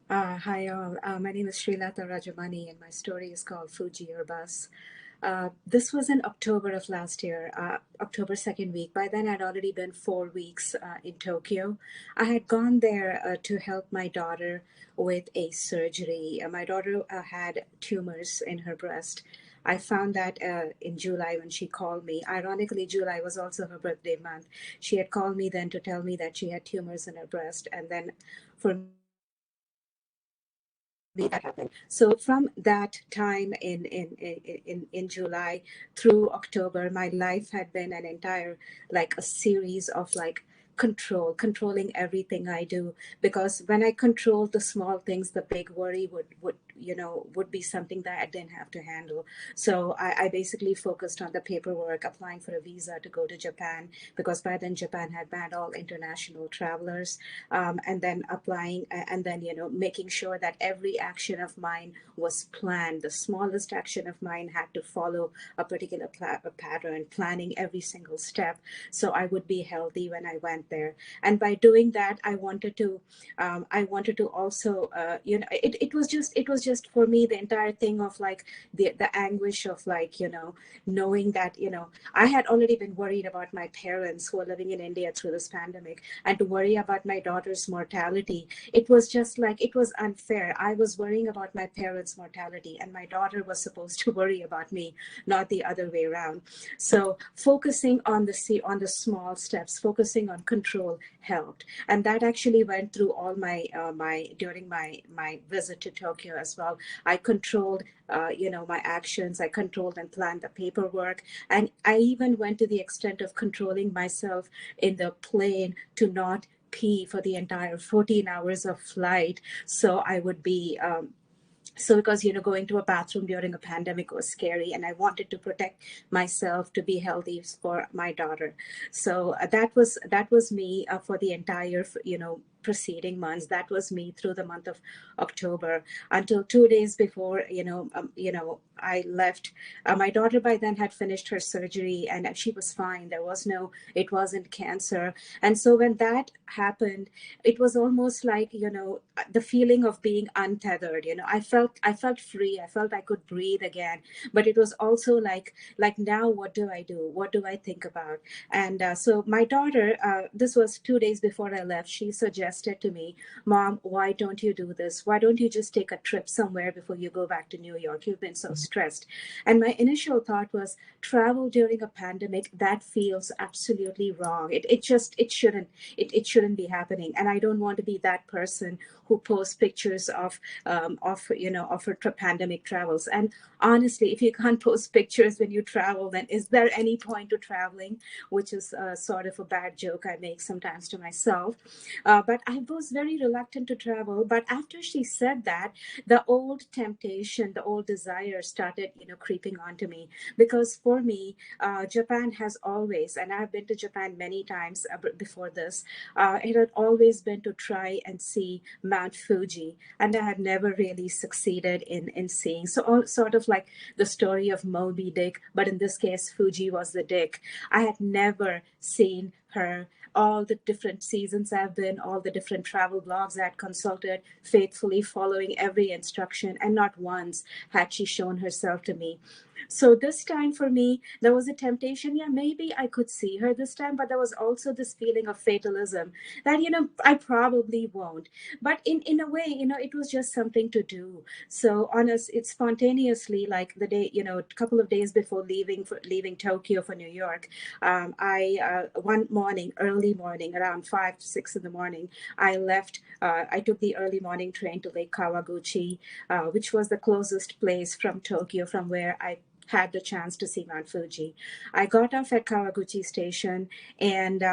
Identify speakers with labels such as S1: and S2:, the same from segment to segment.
S1: Hi all. My name is Srilatha Rajamani, and my story is called Fuji or Bus. This was in October of last year, October second week. By then, I'd already been 4 weeks in Tokyo. I had gone there to help my daughter with a surgery. My daughter had tumors in her breast. I found that in July when she called me. Ironically, July was also her birthday month. She had called me then to tell me that she had tumors in her breast, and then for me that happened. So from that time in July through October, my life had been an entire like a series of like controlling everything I do, because when I controlled the small things, the big worry would be something that I didn't have to handle. So I basically focused on the paperwork, applying for a visa to go to Japan, because by then Japan had banned all international travelers, and then applying and then making sure that every action of mine was planned. The smallest action of mine had to follow a particular pattern, planning every single step so I would be healthy when I went there. And by doing that, I wanted to also it was just for me the entire thing of like the anguish of like knowing that I had already been worried about my parents who are living in India through this pandemic, and to worry about my daughter's mortality, it was just like it was unfair. I was worrying about my parents' mortality, and my daughter was supposed to worry about me, not the other way around. So focusing on the small steps, focusing on control helped, and that actually went through all my during my visit to Tokyo as well. I controlled my actions. I controlled and planned the paperwork, and I even went to the extent of controlling myself in the plane to not pee for the entire 14 hours of flight. So I would be so because going to a bathroom during a pandemic was scary, and I wanted to protect myself to be healthy for my daughter. So that was me for the entire preceding months. That was me through the month of October until 2 days before I left. My daughter by then had finished her surgery, and she was fine. It wasn't cancer. And so when that happened, it was almost like the feeling of being untethered. I felt free. I felt I could breathe again. But it was also like now, what do I do? What do I think about? And so my daughter, this was 2 days before I left, she suggested to me, Mom, why don't you do this? Why don't you just take a trip somewhere before you go back to New York? You've been so stressed. And my initial thought was, travel during a pandemic, that feels absolutely wrong. It shouldn't be happening. And I don't want to be that person who posts pictures of her pandemic travels. And honestly, if you can't post pictures when you travel, then is there any point to traveling? Which is sort of a bad joke I make sometimes to myself. But I was very reluctant to travel. But after she said that, the old temptation, the old desire started creeping onto me, because for me, Japan has always, and I've been to Japan many times before this, it had always been to try and see Mount Fuji, and I had never really succeeded in seeing. So all sort of like the story of Moby Dick, but in this case, Fuji was the dick. I had never seen her. All the different seasons I've been, all the different travel blogs I had consulted, faithfully following every instruction, and not once had she shown herself to me. So this time for me, there was a temptation. Yeah, maybe I could see her this time, but there was also this feeling of fatalism that, I probably won't. But in a way, it was just something to do. So on us, it's spontaneously like the day, a couple of days before leaving Tokyo for New York, I one morning, early morning, around 5 to 6 in the morning, I left. I took the early morning train to Lake Kawaguchi, which was the closest place from Tokyo, from where I had the chance to see Mount Fuji. I got off at Kawaguchi Station, and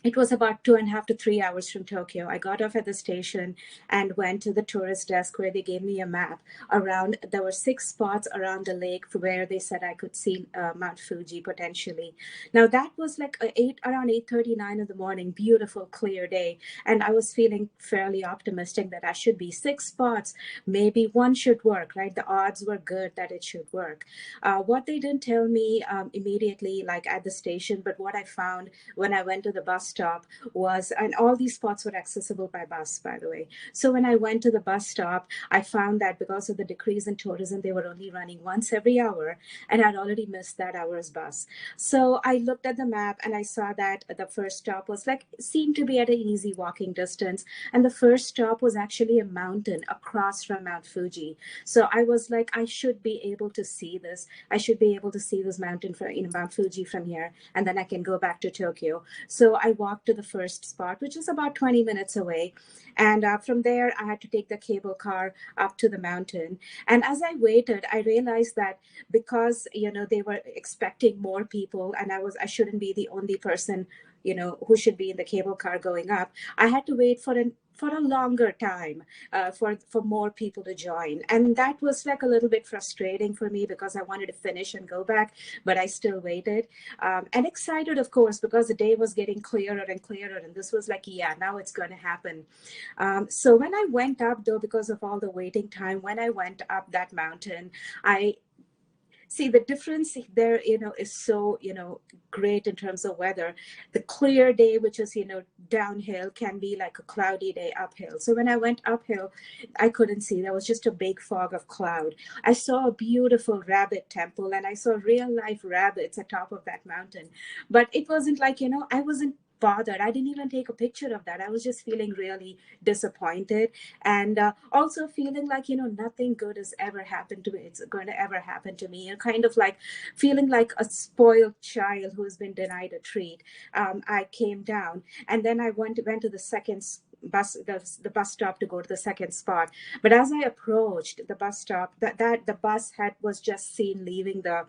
S1: it was about 2.5 to 3 hours from Tokyo. I got off at the station and went to the tourist desk where they gave me a map around. There were 6 spots around the lake where they said I could see Mount Fuji potentially. Now that was like around 8:39 in the morning, beautiful clear day, and I was feeling fairly optimistic that I should be 6 spots. Maybe one should work, right? The odds were good that it should work. What they didn't tell me immediately, like at the station, but what I found when I went to the bus stop was, and all these spots were accessible by bus, by the way. So when I went to the bus stop, I found that because of the decrease in tourism, they were only running once every hour, and I'd already missed that hour's bus. So I looked at the map and I saw that the first stop was like, seemed to be at an easy walking distance. And the first stop was actually a mountain across from Mount Fuji. So I was like, I should be able to see this. I should be able to see this mountain from, Mount Fuji from here, and then I can go back to Tokyo. So I walked to the first spot, which is about 20 minutes away. And from there, I had to take the cable car up to the mountain. And as I waited, I realized that because, they were expecting more people, and I shouldn't be the only person, who should be in the cable car going up. I had to wait for a longer time, for more people to join, and that was like a little bit frustrating for me because I wanted to finish and go back, but I still waited, and excited, of course, because the day was getting clearer and clearer, and this was like, yeah, now it's going to happen. So when I went up, though, because of all the waiting time, when I went up that mountain, I see the difference there, is so, great in terms of weather. The clear day, which is, downhill, can be like a cloudy day uphill. So when I went uphill, I couldn't see. There was just a big fog of cloud. I saw a beautiful rabbit temple, and I saw real life rabbits atop of that mountain. But it wasn't like, I wasn't bothered. I didn't even take a picture of that. I was just feeling really disappointed, and also feeling like, nothing good has ever happened to me. It's going to ever happen to me. And kind of like feeling like a spoiled child who has been denied a treat. I came down, and then I went to the second the bus stop to go to the second spot. But as I approached the bus stop, that the bus had was just seen leaving the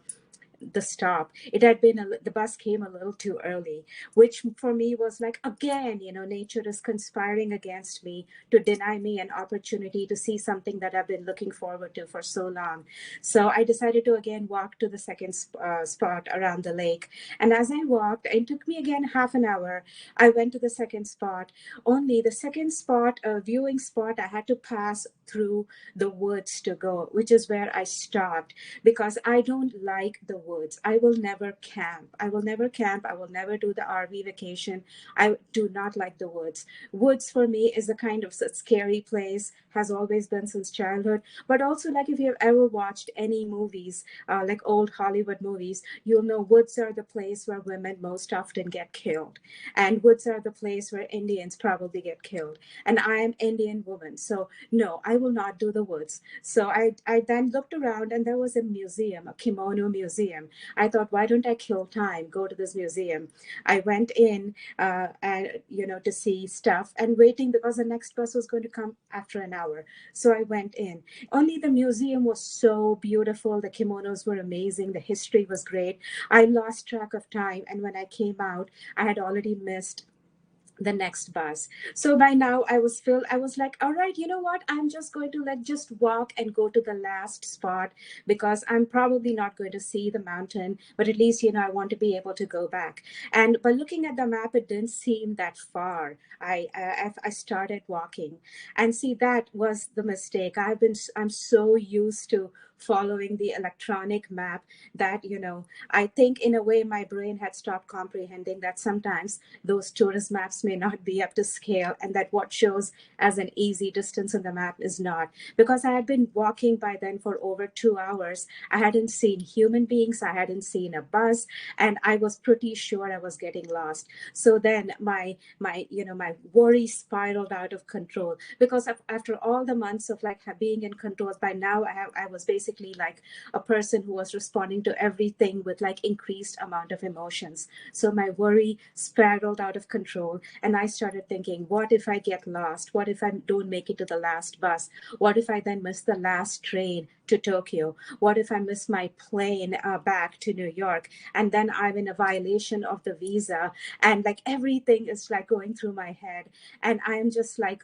S1: stop. It had been the bus came a little too early, which for me was like, again, nature is conspiring against me to deny me an opportunity to see something that I've been looking forward to for so long. So I decided to again walk to the second spot around the lake. And as I walked, it took me again half an hour. I went to the second spot. Only the second spot, a viewing spot, I had to pass through the woods to go, which is where I stopped, because I don't like the woods. I will never camp. I will never camp. I will never do the RV vacation. I do not like the woods. Woods for me is a kind of scary place, has always been since childhood. But also, like, if you've ever watched any movies, like old Hollywood movies, you'll know woods are the place where women most often get killed. And woods are the place where Indians probably get killed. And I am Indian woman. So no, I will not do the woods. So I then looked around, and there was a museum, a kimono museum. I thought, why don't I kill time, go to this museum? I went in, and to see stuff, and waiting because the next bus was going to come after an hour. So I went in. Only the museum was so beautiful. The kimonos were amazing. The history was great. I lost track of time, and when I came out, I had already missed the next bus. So by now I was like, all right, you know what, I'm just going to just walk and go to the last spot, because I'm probably not going to see the mountain, but at least I want to be able to go back. And by looking at the map, it didn't seem that far. I started walking, and see, that was the mistake. I'm so used to following the electronic map that I think in a way my brain had stopped comprehending that sometimes those tourist maps may not be up to scale, and that what shows as an easy distance on the map is not. Because I had been walking by then for over 2 hours, I hadn't seen human beings, I hadn't seen a bus, and I was pretty sure I was getting lost. So then my worry spiraled out of control, because after all the months of like being in control, by now I was basically like a person who was responding to everything with like increased amount of emotions. So my worry spiraled out of control, and I started thinking, what if I get lost? What if I don't make it to the last bus? What if I then miss the last train to Tokyo? What if I miss my plane back to New York? And then I'm in a violation of the visa, and like everything is like going through my head, and I'm just like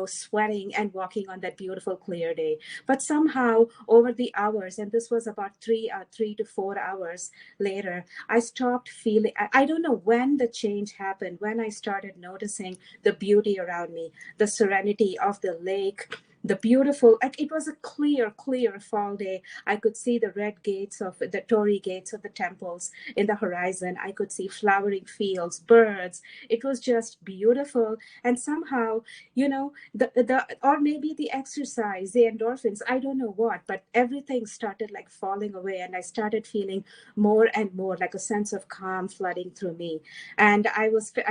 S1: sweating and walking on that beautiful clear day. But somehow over the hours, and this was about 3 to 4 hours later, I stopped feeling, I don't know when the change happened, when I started noticing the beauty around me, the serenity of the lake, the beautiful, like it was a clear fall day. I could see the red gates of the torii gates of the temples in the horizon. I could see flowering fields, birds. It was just beautiful. And somehow, the or maybe the exercise, the endorphins, I don't know what, but everything started like falling away, and I started feeling more and more like a sense of calm flooding through me. And I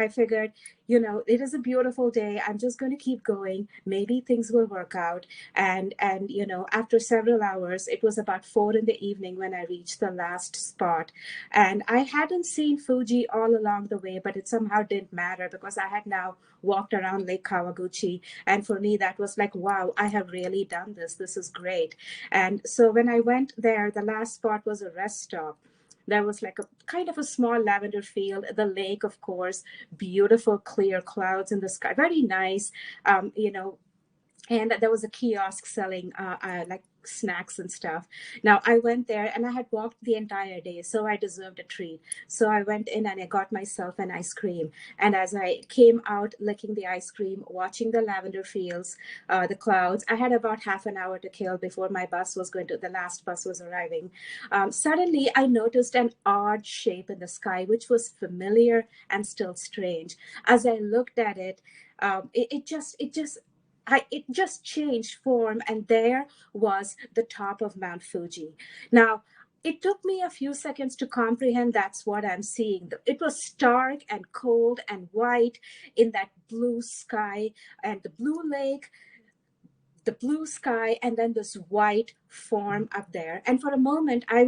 S1: figured, it is a beautiful day. I'm just going to keep going. Maybe things will work out. And after several hours, it was about 4 in the evening when I reached the last spot. And I hadn't seen Fuji all along the way, but it somehow didn't matter because I had now walked around Lake Kawaguchi. And for me, that was like, wow, I have really done this. This is great. And so when I went there, the last spot was a rest stop. There was like a kind of a small lavender field, the lake, of course, beautiful clear clouds in the sky, very nice. And there was a kiosk selling like snacks and stuff. Now I went there and I had walked the entire day, so I deserved a treat. So I went in and I got myself an ice cream. And as I came out licking the ice cream, watching the lavender fields, the clouds, I had about half an hour to kill before the last bus was arriving. Suddenly I noticed an odd shape in the sky, which was familiar and still strange. As I looked at it, it just changed form, and there was the top of Mount Fuji. Now, it took me a few seconds to comprehend that's what I'm seeing. It was stark and cold and white in that blue sky and the blue lake, the blue sky, and then this white form up there. And for a moment I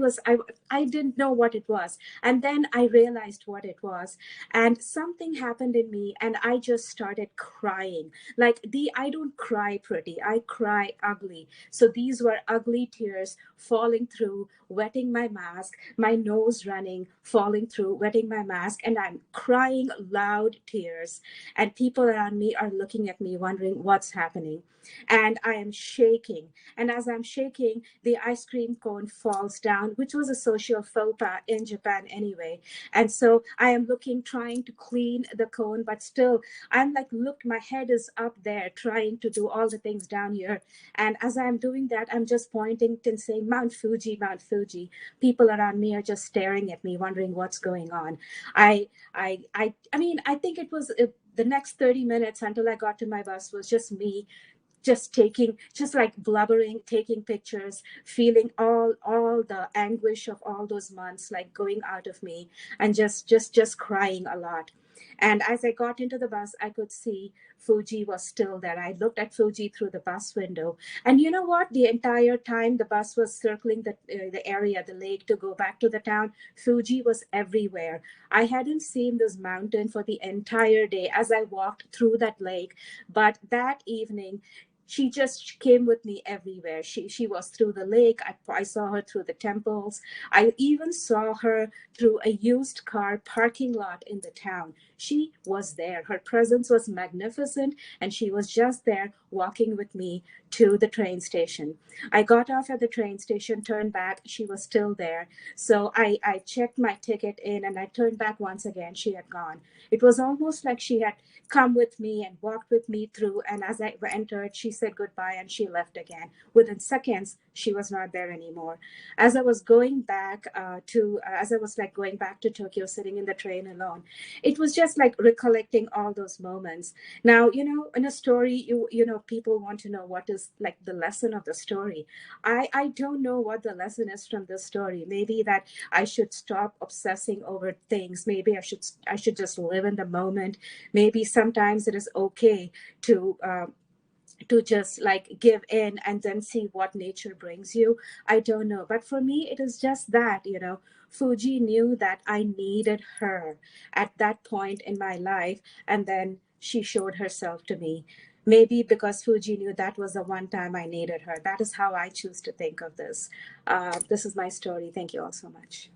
S1: didn't know what it was, and then I realized what it was, and something happened in me, and I just started crying. Like, the I don't cry pretty, I cry ugly. So these were ugly tears falling through, wetting my mask, my nose running, falling through, wetting my mask, and I'm crying loud tears. And people around me are looking at me wondering what's happening. And I am shaking. And as I'm shaking, the ice cream cone falls down, which was a social faux pas in Japan anyway. And so I am looking, trying to clean the cone, but still, I'm like, look, my head is up there trying to do all the things down here. And as I'm doing that, I'm just pointing and saying, Mount Fuji, Mount Fuji. People around me are just staring at me, wondering what's going on. I think it was the next 30 minutes until I got to my bus was just me just like blubbering, taking pictures, feeling all the anguish of all those months like going out of me, and just crying a lot. And as I got into the bus, I could see Fuji was still there. I looked at Fuji through the bus window, and you know what? The entire time the bus was circling the area, the lake, to go back to the town, Fuji was everywhere. I hadn't seen this mountain for the entire day as I walked through that lake, but that evening she just came with me everywhere. She was through the lake. I saw her through the temples. I even saw her through a used car parking lot in the town. She was there. Her presence was magnificent, and she was just there walking with me to the train station. I got off at the train station, turned back. She was still there. So I checked my ticket in, and I turned back once again. She had gone. It was almost like she had come with me and walked with me through. And as I entered, she said goodbye and she left again. Within seconds, she was not there anymore. As I was going back as I was like going back to Tokyo, sitting in the train alone, it was just like recollecting all those moments. Now, in a story, people want to know what is like the lesson of the story. I don't know what the lesson is from this story. Maybe that I should stop obsessing over things. Maybe I should just live in the moment. Maybe sometimes it is okay to just like give in and then see what nature brings you. I don't know, but for me it is just that, Fuji knew that I needed her at that point in my life, and then she showed herself to me. Maybe because Fuji knew that was the one time I needed her. That is how I choose to think of this. This is my story. Thank you all so much.